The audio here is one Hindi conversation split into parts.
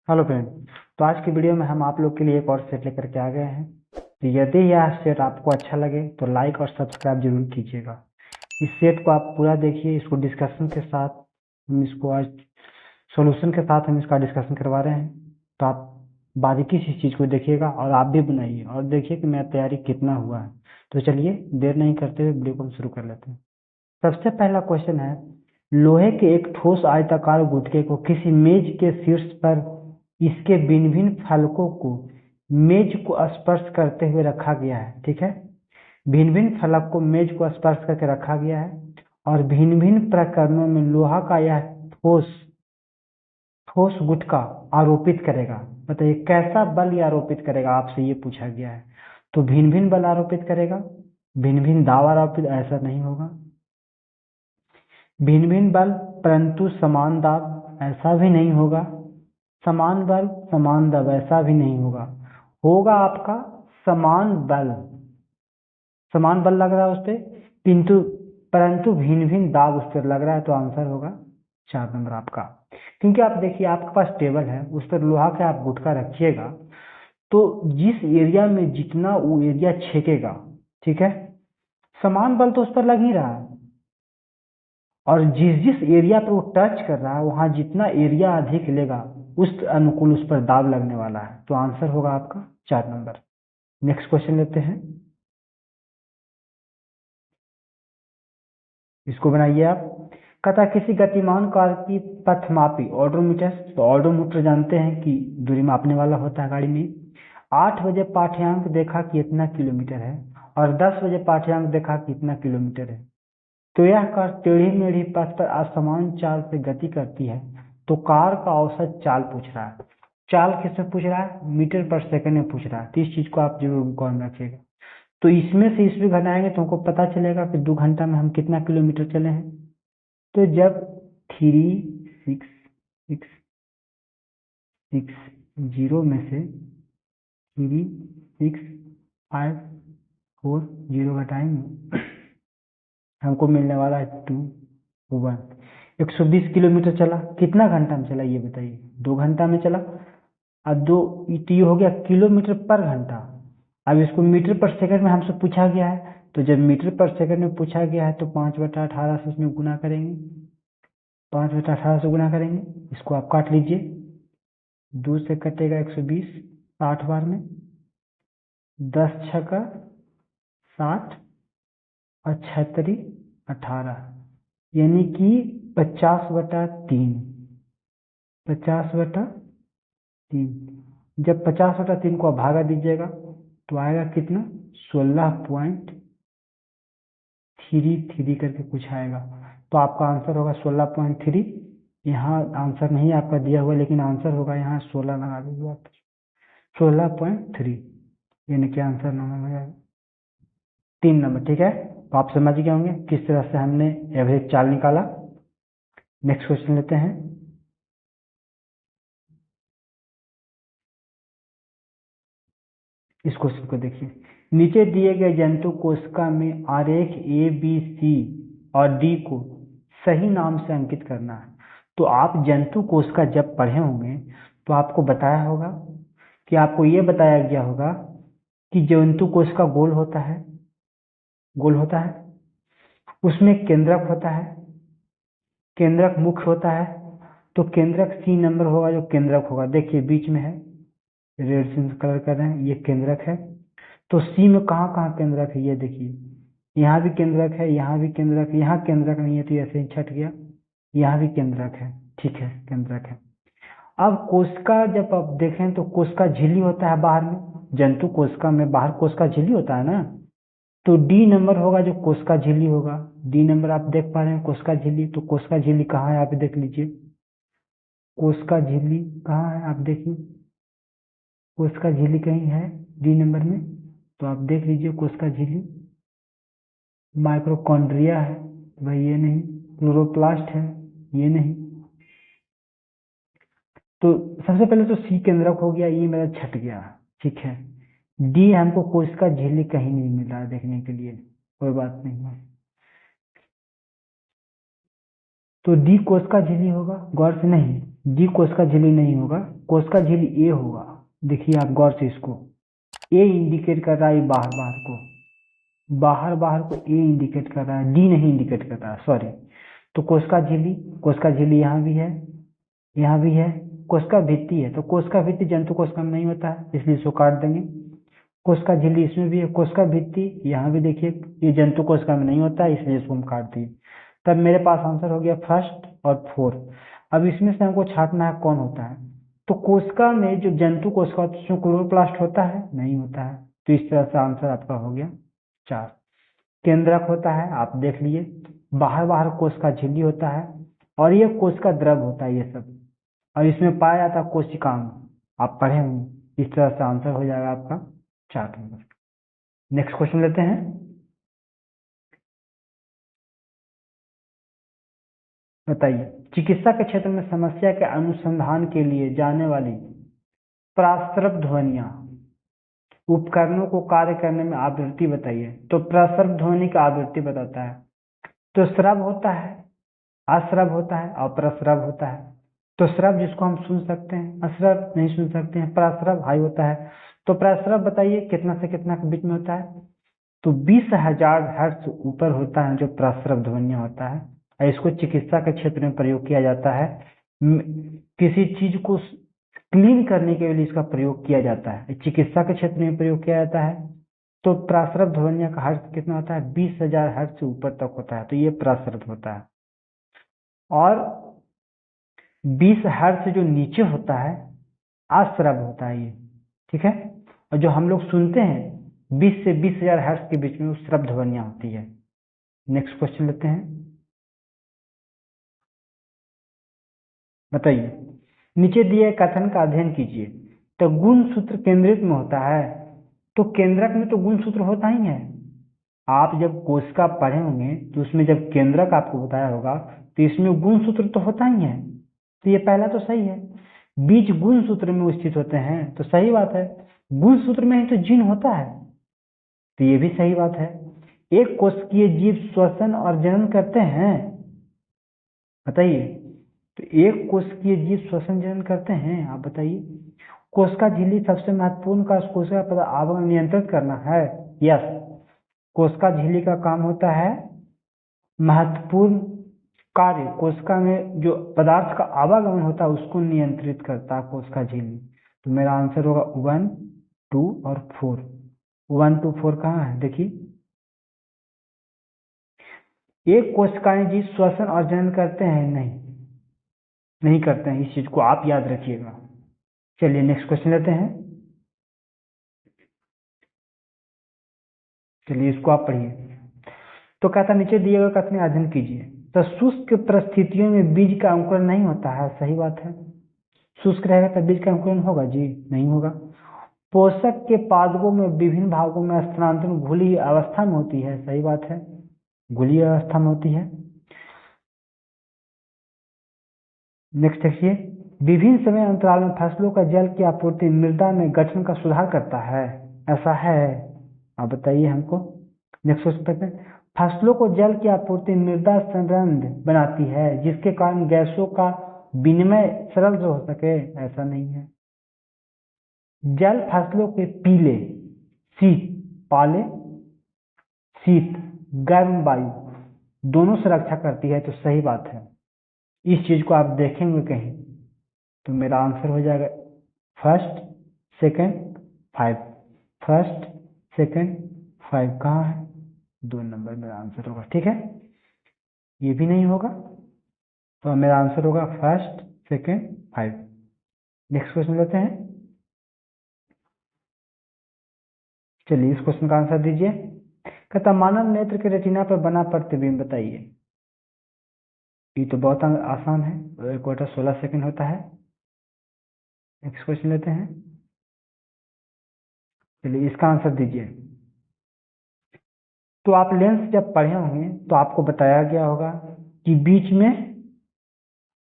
Hello friend. तो आज की वीडियो में हम आप लोग के लिए एक और सेट लेकर के आ गए हैं। तो यदि यह सेट आपको अच्छा लगे तो लाइक और सब्सक्राइब जरूर कीजिएगा। इस सेट को आप पूरा देखिए, इसको डिस्कशन के साथ हम इसको आज सॉल्यूशन के साथ हम इसका डिस्कशन करवा रहे हैं। तो आप बारीकी से इस चीज़ को देखिएगा और आप भी बनाइए और देखिए कि मेरा तैयारी कितना हुआ है। तो चलिए देर नहीं करते हुए वीडियो को हम शुरू कर लेते हैं। सबसे पहला क्वेश्चन है, लोहे के एक ठोस आयताकार गुटके को किसी मेज के शीर्ष पर इसके भिन्न भिन्न फलकों को मेज को स्पर्श करते हुए रखा गया है। ठीक है, भिन्न भिन्न फलक को मेज को स्पर्श करके रखा गया है और भिन्न भिन्न प्रकरणों में लोहा का यह ठोस ठोस गुटका आरोपित करेगा। बताइए कैसा बल ये आरोपित करेगा, आपसे ये पूछा गया है। तो भिन्न भिन्न बल आरोपित करेगा, भिन्न भिन्न दाब आरोपित ऐसा नहीं होगा। भिन्न भिन्न बल परंतु समान दाब ऐसा भी नहीं होगा। समान बल समान दाब ऐसा भी नहीं होगा। होगा आपका समान बल, समान बल लग रहा है उस पर किंतु परंतु भिन्न भिन्न दाब उस पर लग रहा है। तो आंसर होगा 4 नंबर आपका। क्योंकि आप देखिए आपके पास टेबल है, उस पर लोहा का आप गुटका रखिएगा तो जिस एरिया में जितना वो एरिया छेकेगा, ठीक है, समान बल तो उस पर लग ही रहा है और जिस जिस एरिया पर वो टच कर रहा है वहां जितना एरिया अधिक लेगा उस अनुकूल उस पर दाब लगने वाला है। तो आंसर होगा आपका 4 नंबर। नेक्स्ट क्वेश्चन लेते हैं, इसको बनाइए आप। कहता किसी गतिमान कार की पथमापी ऑडोमीटर, तो ऑडोमीटर जानते हैं कि दूरी मापने वाला होता है गाड़ी में। 8 बजे पाठ्यांक देखा कि इतना किलोमीटर है और 10 बजे पाठ्यांक देखा कि इतना किलोमीटर है। तो यह कार टेढ़ी मेढ़ी पथ पर असमान चाल से गति करती है। तो कार का औसत चाल पूछ रहा है। चाल किसमें पूछ रहा है? मीटर पर सेकंड में पूछ रहा है। तो इस चीज को आप जरूर गौर में रखिएगा। तो इसमें से इसमें घटाएंगे तो हमको पता चलेगा कि 2 घंटा में हम कितना किलोमीटर चले हैं। तो जब 3660 में से 36540 घटाएंगे हमको मिलने वाला है 21। 120 किलोमीटर चला। कितना घंटा में चला ये बताइए? 2 घंटा में चला। अब दो तो ये हो गया किलोमीटर पर घंटा। अब इसको मीटर पर सेकंड में हमसे पूछा गया है, तो जब मीटर पर सेकंड में पूछा गया है तो 5/18 से इसमें गुना करेंगे। 5/18 से गुना करेंगे, इसको आप काट लीजिए। 2 से कटेगा 120 60 बार में। 10 छक्का 60 और 36 18, यानी कि 50/3। 50/3। जब 50/3 को आप भागा दीजिएगा तो आएगा कितना? 16.33 करके कुछ आएगा। तो आपका आंसर होगा 16.3। यहाँ आंसर नहीं आपका दिया हुआ, लेकिन आंसर होगा यहाँ 16 लगा दीजिए आप। 16.3 यानी कि आंसर नंबर हो जाएगा 3 नंबर। ठीक है, तो आप समझ गए होंगे किस तरह से हमने एवरेज चाल निकाला। नेक्स्ट क्वेश्चन लेते हैं। इस क्वेश्चन को देखिए, नीचे दिए गए जंतु कोशिका में आरेख ए बी सी और डी को सही नाम से अंकित करना है। तो आप जंतु कोशिका जब पढ़े होंगे तो आपको बताया होगा कि आपको ये बताया गया होगा कि जंतु कोशिका गोल होता है, गोल होता है, उसमें केंद्रक होता है, केंद्रक मुख्य होता है। तो केंद्रक सी नंबर होगा जो केंद्रक होगा। देखिए बीच में है, रेड से कलर कर रहे हैं, ये केंद्रक है। तो सी में कहाँ कहाँ केंद्रक है ये देखिए, यहाँ भी केंद्रक है, यहाँ भी केंद्रक है, यहाँ केंद्रक नहीं है तो ऐसे ही छट गया। यहाँ भी केंद्रक है, ठीक है केंद्रक है। अब कोशिका जब आप देखें तो कोशिका झिल्ली होता है बाहर में, जंतु कोशिका में बाहर कोशिका झिल्ली होता है ना। तो डी नंबर होगा जो कोशिका झिल्ली होगा। डी नंबर आप देख पा रहे हैं कोशिका झिल्ली। तो कोशिका झिल्ली कहाँ है आप देख लीजिए, कोशिका झिल्ली कहाँ है आप देखिए, कोशिका झिल्ली कहीं है डी नंबर में। तो आप देख लीजिए कोशिका झिल्ली, माइक्रोकॉन्ड्रिया है भाई, ये नहीं। क्लोरोप्लास्ट है, ये नहीं। तो सबसे पहले तो सी केंद्रक हो गया, ये मेरा छट गया। ठीक है, डी हमको कोशिका झिल्ली कहीं नहीं मिल रहा है देखने के लिए, कोई बात नहीं है। तो डी कोशिका झिल्ली होगा, गौर से नहीं डी कोशिका झिल्ली नहीं होगा, कोशिका झिल्ली ए होगा। देखिए आप गौर से इसको, ए इंडिकेट कर रहा है बाहर बाहर को, बाहर बाहर को ए इंडिकेट कर रहा है, डी नहीं इंडिकेट कर रहा है, सॉरी। तो कोशिका झिल्ली यहाँ भी है, यहाँ भी है। कोशिका भित्ति है, तो कोशिका भित्ति जंतु कोशिका में नहीं होता है, इसलिए इसको काट देंगे। कोशिका झिल्ली इसमें भी है, कोशिका भित्ति यहाँ भी देखिए, ये जंतु कोशिका में नहीं होता है, इसलिए इसको हम काट दिए। तब मेरे पास आंसर हो गया फर्स्ट और फोर्थ। अब इसमें से हमको छांटना है कौन होता है। तो कोशिका में जो जंतु कोशिका होता है उसमें क्लोरोप्लास्ट होता है, नहीं होता है। तो इस तरह से आंसर आपका हो गया 4। केंद्रक होता है, आप देख लिए, बाहर बाहर कोशिका झिल्ली होता है, और ये कोशिका द्रव होता है ये सब, और इसमें पाया जाता है कोशिकांग, आप पढ़े होंगे। इस तरह से आंसर हो जाएगा आपका 4 नंबर। नेक्स्ट क्वेश्चन लेते हैं। बताइए, चिकित्सा के क्षेत्र में समस्या के अनुसंधान के लिए जाने वाली प्रस्रव ध्वनियां उपकरणों को कार्य करने में आवृत्ति बताइए। तो प्रस्रव ध्वनि का आवृत्ति बताता है। तो स्रव होता है, अश्रव होता है और प्रस्रव होता है। तो स्रव जिसको हम सुन सकते हैं, अश्रव नहीं सुन सकते हैं, प्रस्रव हाई होता है। तो प्रस्रव बताइए कितना से कितना के बीच में होता है। तो 20,000 हर्ट्ज ऊपर होता है जो प्रस्रव ध्वनियां होता है, और इसको चिकित्सा के क्षेत्र में प्रयोग किया जाता है। किसी चीज को क्लीन करने के लिए इसका प्रयोग किया जाता है, चिकित्सा के क्षेत्र में प्रयोग किया जाता है। तो प्रस्रव ध्वनियां का हर्ट्ज कितना होता है, 20,000 हर्ट्ज से ऊपर तक होता है, तो ये प्रस्रव होता है। और 20 हर्ट्ज से जो नीचे होता है अश्रव होता है ये, ठीक है। और जो हम लोग सुनते हैं 20 से 20,000 हर्ट्ज के बीच में वो श्रव्य ध्वनियां होती है। नेक्स्ट क्वेश्चन लेते हैं। बताइए, नीचे दिए कथन का अध्ययन कीजिए। तो गुणसूत्र केंद्रित में होता है, तो केंद्रक में तो गुणसूत्र होता ही है। आप जब कोशिका पढ़े होंगे तो उसमें जब केंद्रक आपको बताया होगा तो इसमें गुणसूत्र तो होता ही है। तो ये पहला तो सही है, बीज गुणसूत्र में स्थित होते हैं, तो सही बात है। गुणसूत्र में ही तो जीन होता है, तो ये भी सही बात है। एक कोशिकीय जीव श्वसन और जनन करते हैं, बताइए। तो एक कोशिकीय जीव श्वसन जनन करते हैं, आप बताइए। कोशिका झिल्ली सबसे महत्वपूर्ण का कोशिका पर आवागमन नियंत्रित करना है, यस। कोशिका झिल्ली का काम होता है महत्वपूर्ण कार्य, कोशिका में जो पदार्थ का आवागमन होता है उसको नियंत्रित करता है कोशिका झिल्ली। तो मेरा आंसर होगा 1, 2 और 4। 1, 2, 4 कहाँ है, देखिए। एक कोशिकाएं जीव श्वसन और जनन करते हैं, नहीं करते हैं, इस चीज को आप याद रखिएगा। चलिए नेक्स्ट क्वेश्चन लेते हैं। चलिए इसको आप पढ़िए। तो कहता नीचे दिए गए कथन अध्ययन कीजिए। तो शुष्क परिस्थितियों में बीज का अंकुरण नहीं होता है, सही बात है। शुष्क रहेगा तो बीज का अंकुरण होगा जी, नहीं होगा। पोषक के पादपों में विभिन्न भागों में स्थानांतरण घुली अवस्था में होती है, सही बात है, घुली अवस्था में होती है। नेक्स्ट देखिए, विभिन्न समय अंतराल में फसलों का जल की आपूर्ति मृदा में गठन का सुधार करता है, ऐसा है, आप बताइए हमको। नेक्स्ट क्वेश्चन करते हैं। फसलों को जल की आपूर्ति मृदा समृद्ध बनाती है जिसके कारण गैसों का विनिमय सरल से हो सके, ऐसा नहीं है। जल फसलों के पीले, शीत, पाले, शीत, गर्म वायु दोनों से रक्षा करती है, तो सही बात है। इस चीज को आप देखेंगे कहीं तो मेरा आंसर हो जाएगा फर्स्ट, सेकंड, 5। फर्स्ट, सेकंड, 5 कहाँ है, 2 नंबर मेरा आंसर होगा, ठीक है। ये भी नहीं होगा, तो मेरा आंसर होगा फर्स्ट, सेकंड, 5। नेक्स्ट क्वेश्चन लेते हैं। चलिए इस क्वेश्चन का आंसर दीजिए। कहता मानव नेत्र के रेटिना पर बना प्रतिबिंब बताइए। ये तो बहुत आसान है, 1/16 सेकंड होता है। नेक्स्ट क्वेश्चन लेते हैं। चलिए इसका आंसर दीजिए। तो आप लेंस जब पढ़े होंगे तो आपको बताया गया होगा कि बीच में,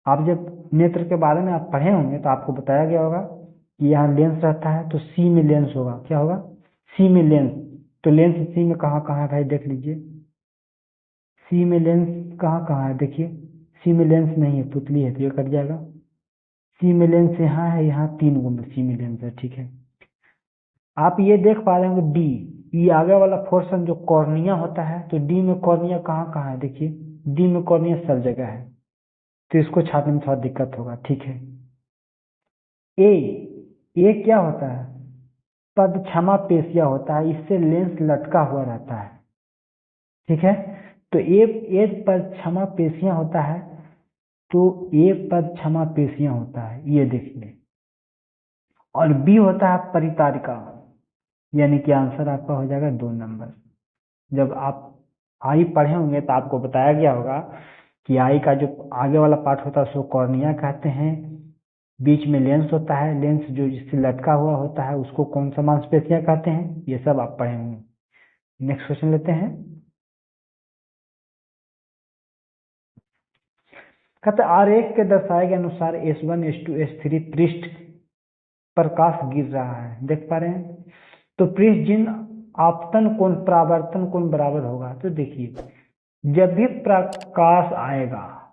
आप जब नेत्र के बारे में आप पढ़े होंगे तो आपको बताया गया होगा कि यहाँ लेंस रहता है, तो सी में लेंस होगा, क्या होगा, सी में लेंस। तो लेंस सी में कहाँ कहाँ है भाई, देख लीजिए। सी में लेंस कहाँ कहाँ है, देखिए। सी में लेंस नहीं है, पुतली है, तो ये कट जाएगा। सी में लेंस यहाँ है, यहाँ 3 गो में सी में लेंस है, ठीक है। आप ये देख पा रहे होंगे डी, ये आगे वाला पोर्शन जो कॉर्निया होता है, तो डी में कॉर्निया कहाँ कहाँ है, देखिए डी में कॉर्निया सब जगह है, तो इसको छापने में थोड़ा दिक्कत होगा, ठीक है। ए, ए क्या होता है, पदछमा पेशिया होता है, इससे लेंस लटका हुआ रहता है, ठीक है। तो ए पदछमा पेशियां होता है, तो ए पदछमा पेशियां होता है, ये देखिए। और बी होता है परितारिका, यानी कि आंसर आपका हो जाएगा 2 नंबर। जब आप आई पढ़े होंगे तो आपको बताया गया होगा कि आई का जो आगे वाला पार्ट होता है उसको कॉर्निया कहते हैं, बीच में लेंस होता है, लेंस जो जिससे लटका हुआ होता है उसको कौन सा मांसपेशियां कहते हैं, ये सब आप पढ़े होंगे। नेक्स्ट क्वेश्चन लेते हैं। कहते आरेख के दर्शाए गए अनुसार S1 S2 S3 पृष्ठ प्रकाश गिर रहा है, देख पा रहे हैं। तो पृष्ठ जिन आपतन कोण परावर्तन कोण बराबर होगा, तो देखिए जब भी प्रकाश आएगा,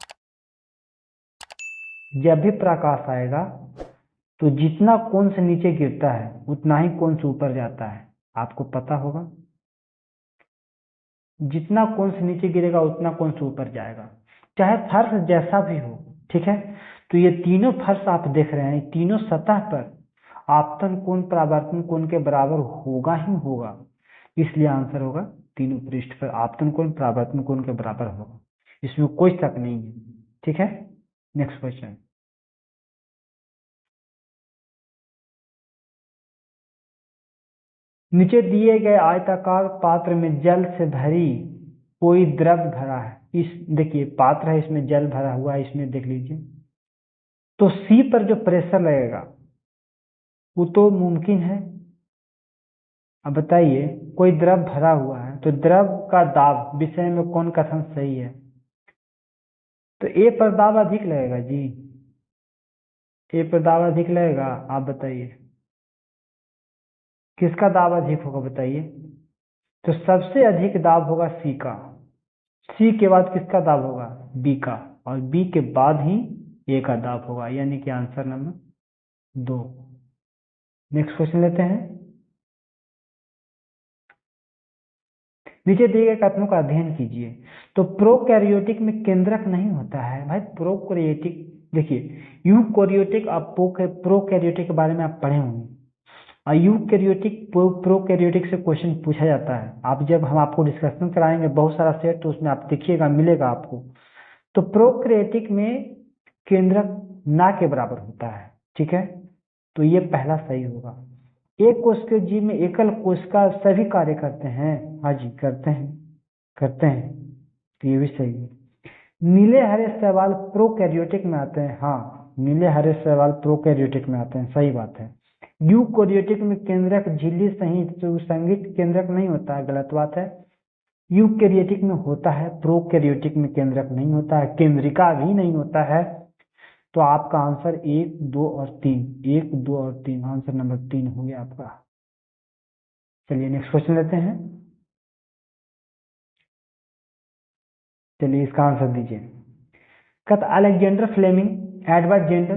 जब भी प्रकाश आएगा तो जितना कोण से नीचे गिरता है उतना ही कोण से ऊपर जाता है, आपको पता होगा। जितना कोण से नीचे गिरेगा उतना कोण से ऊपर जाएगा, चाहे फर्श जैसा भी हो, ठीक है। तो ये तीनों फर्श आप देख रहे हैं, तीनों सतह पर आपतन कोण परावर्तन कोण के बराबर होगा ही होगा, इसलिए आंसर होगा तीनों पृष्ठ पर आपतन कोण परावर्तन कोण के बराबर होगा, इसमें कोई शक नहीं है, ठीक है। Next question. नीचे दिए गए आयताकार पात्र में जल से भरी कोई द्रव भरा है, इस देखिए पात्र है, इसमें जल भरा हुआ है, इसमें देख लीजिए। तो सी पर जो प्रेशर लगेगा वो तो मुमकिन है। अब बताइए कोई द्रव भरा हुआ है तो द्रव का दाब विषय में कौन कथन सही है, तो ए पर दाब अधिक लगेगा जी, ए पर दाब अधिक लगेगा, आप बताइए किसका दाब अधिक होगा बताइए। तो सबसे अधिक दाब होगा सी का, सी के बाद किसका दाब होगा, बी का, और बी के बाद ही ए का दाब होगा, यानी कि आंसर नंबर 2। नेक्स्ट क्वेश्चन लेते हैं। नीचे दिए गए कथनों का अध्ययन कीजिए। तो प्रोकैरियोटिक में केंद्रक नहीं होता है भाई, प्रोकैरियोटिक देखिए यूकैरियोटिक, आप प्रोकैरियोटिक के बारे में आप पढ़े होंगे, और यूकैरियोटिक प्रोकैरियोटिक से क्वेश्चन पूछा जाता है। आप जब हम आपको डिस्कशन कराएंगे बहुत सारा सेट, तो उसमें आप देखिएगा मिलेगा आपको। तो प्रोकैरियोटिक में केंद्रक ना के बराबर होता है, ठीक है। तो ये पहला सही होगा। एक कोश के जीव में एकल कोशिका सभी कार्य करते हैं, हाँ जी करते हैं, करते हैं, तो ये भी सही है। नीले हरे शैवाल प्रोकैरियोटिक में आते हैं, हाँ नीले हरे शैवाल प्रोकैरियोटिक में आते हैं, सही बात है। यूकैरियोटिक में केंद्रक झिल्ली सहित सुसंगठित केंद्रक नहीं होता है, गलत बात है। यूकैरियोटिक में होता है, प्रोकैरियोटिक में केंद्रक नहीं होता है, केंद्रिका भी नहीं होता है। तो आपका आंसर 1, 2 और 3, 1, 2 और 3, आंसर नंबर 3 हो गया आपका। चलिए नेक्स्ट क्वेश्चन लेते हैं। चलिए इसका आंसर दीजिए। कहता अलेक्जेंडर फ्लेमिंग एडवर्ड जेंडर,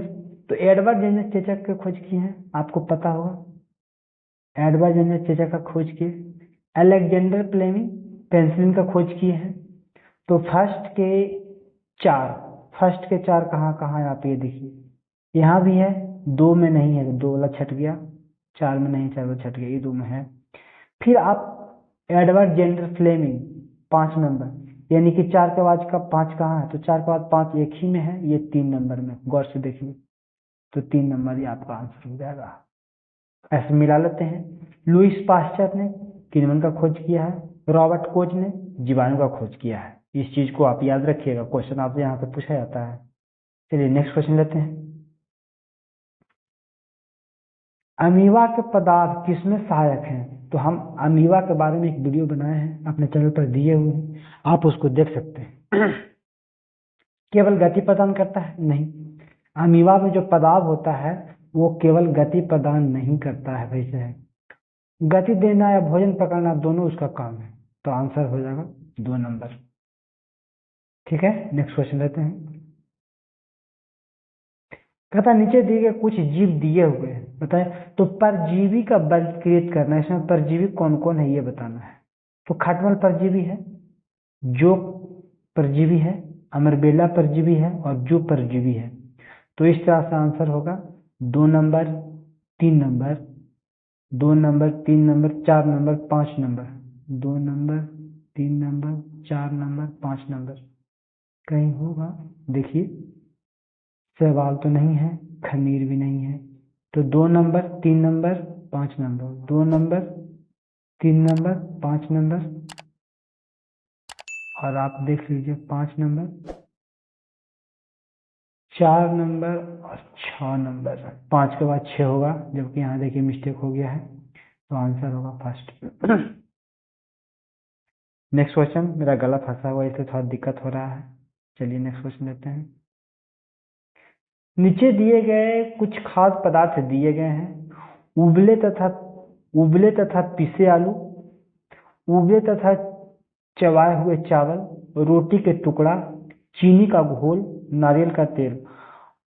तो एडवर्ड जेंडर चेचक की खोज की है, आपको पता होगा। एडवर्ड जेंडर चेचक का खोज किए, अलेक्जेंडर फ्लेमिंग पेंसिलिन का खोज किए हैं। तो चार फर्स्ट के चार कहाँ कहाँ है, आप ये देखिए, यहाँ भी है, 2 में नहीं है, 2 वाला छट गया, 4 में नहीं, 4 वाला छट गया, ये 2 में है। फिर आप एडवर्ड जेंडर फ्लेमिंग 5 नंबर, यानी कि 4 के बाद का 5 कहाँ है, तो 4 के बाद 5 एक ही में है, ये 3 नंबर में, गौर से देखिए। तो 3 नंबर ही आपका आंसर हो जाएगा। ऐसे मिला लेते हैं। लुइस पास्चर ने किण्वन का खोज किया है, रॉबर्ट कोच ने जीवाणु का खोज किया है। इस चीज को आप याद रखिएगा, क्वेश्चन आपसे यहाँ पे पूछा जाता है। चलिए नेक्स्ट क्वेश्चन लेते हैं। अमीबा के पदार्थ किसमें सहायक हैं, तो हम अमीबा के बारे में एक वीडियो बनाए हैं, अपने चैनल पर दिए हुए हैं, आप उसको देख सकते हैं। केवल गति प्रदान करता है, नहीं, अमीबा में जो पदार्थ होता है वो केवल गति प्रदान नहीं करता है, वैसे है गति देना या भोजन पकड़ना दोनों उसका काम है, तो आंसर हो जाएगा 2 नंबर, ठीक है। नेक्स्ट क्वेश्चन लेते हैं। कहता नीचे दिए गए कुछ जीव दिए हुए हैं, बताए तो परजीवी का वर्ग क्रिएट करना है। इसमें परजीवी कौन कौन है ये बताना है। तो खटमल परजीवी है, जो परजीवी है, अमरबेला परजीवी है और जो परजीवी है। तो इस तरह से आंसर होगा 2 number, 3 number, 2 number, 3 number, 4 number, 5 number, 2 number, 3 number, 4 number, 5 number. कहीं होगा देखिए, सवाल तो नहीं है, खमीर भी नहीं है। तो 2 number, 3 number, 5 number, 2 number, 3 number, 5 number, और आप देख लीजिए 5 नंबर, 4 नंबर और 6 नंबर। 5 के बाद 6 होगा, जबकि यहाँ देखिए मिस्टेक हो गया है, तो आंसर होगा फर्स्ट। नेक्स्ट क्वेश्चन, मेरा गला फंसा हुआ इससे थोड़ा दिक्कत हो रहा है। चलिए नेक्स्ट क्वेश्चन लेते हैं। नीचे दिए गए कुछ खाद्य पदार्थ दिए गए हैं, उबले तथा पिसे आलू, उबले तथा चबाए हुए चावल, रोटी के टुकड़ा, चीनी का घोल, नारियल का तेल।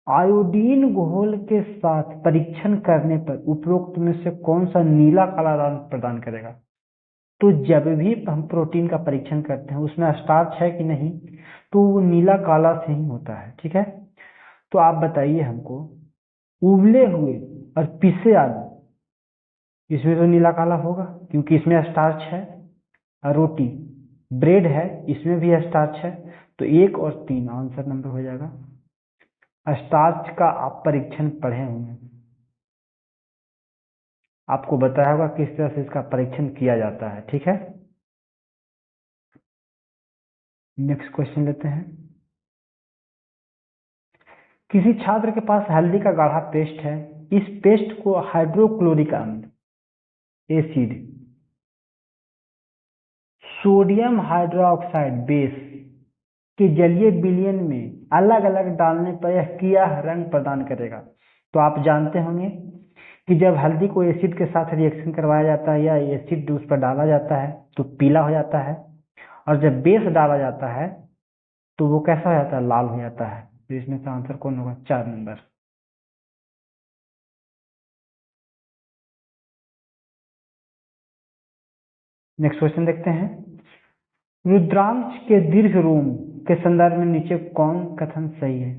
आयोडीन घोल के साथ परीक्षण करने पर उपरोक्त में से कौन सा नीला काला रंग प्रदान करेगा। तो जब भी हम प्रोटीन का परीक्षण करते हैं उसमें स्टार्च है कि नहीं, तो वो नीला काला से ही होता है। ठीक है, तो आप बताइए हमको, उबले हुए और पिसे आलू, इसमें तो नीला काला होगा क्योंकि इसमें स्टार्च है। और रोटी ब्रेड है, इसमें भी स्टार्च है। तो 1 और 3 आंसर नंबर हो जाएगा। स्टार्च का आप परीक्षण पढ़े होंगे, आपको बताया होगा किस तरह से इसका परीक्षण किया जाता है। ठीक है, नेक्स्ट क्वेश्चन लेते हैं। किसी छात्र के पास हल्दी का गाढ़ा पेस्ट है, इस पेस्ट को हाइड्रोक्लोरिक अम्ल, एसिड, सोडियम हाइड्रोक्साइड बेस के जलीय विलयन में अलग अलग डालने पर यह किया रंग प्रदान करेगा। तो आप जानते होंगे कि जब हल्दी को एसिड के साथ रिएक्शन करवाया जाता है या एसिड उस पर डाला जाता है तो पीला हो जाता है, और जब बेस डाला जाता है तो वो कैसा हो जाता है, लाल हो जाता है। तो इसमें से आंसर कौन होगा, 4 नंबर। नेक्स्ट क्वेश्चन देखते हैं। रुद्रांश के दीर्घ रोम के संदर्भ में नीचे कौन कथन सही है।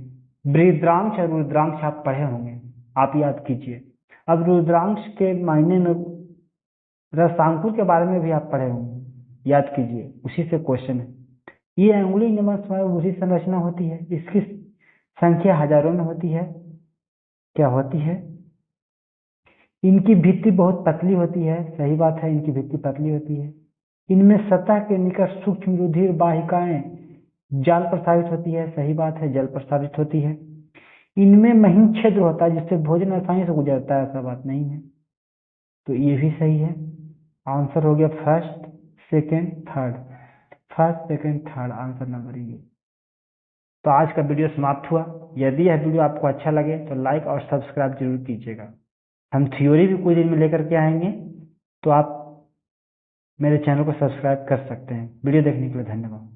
बृहद्रांश और रुद्रांश आप पढ़े होंगे, आप याद कीजिए। अब रुद्रांश के मायने में रसांकुर के बारे में भी आप पढ़े होंगे, याद कीजिए, उसी से क्वेश्चन है। ये अंगुली नमक उसी संरचना होती है, इसकी संख्या हजारों में होती है। क्या होती है, इनकी भित्ति बहुत पतली होती है। सही बात है, इनकी भित्ति पतली होती है। इनमें सतह के निकट सूक्ष्म रुधिर वाहिकाएं जाल प्रसारित होती है। सही बात है, जल प्रसारित होती है। इनमें महीन छिद्र होता है जिससे भोजन आसानी से गुजरता है। ऐसा बात नहीं है, तो ये भी सही है। आंसर हो गया first, second, third. First, second, third answer number ये। तो आज का वीडियो समाप्त हुआ। यदि यह वीडियो आपको अच्छा लगे तो लाइक और सब्सक्राइब जरूर कीजिएगा। हम थ्योरी भी कुछ दिन में लेकर के आएंगे, तो आप मेरे चैनल को सब्सक्राइब कर सकते हैं। वीडियो देखने के लिए धन्यवाद।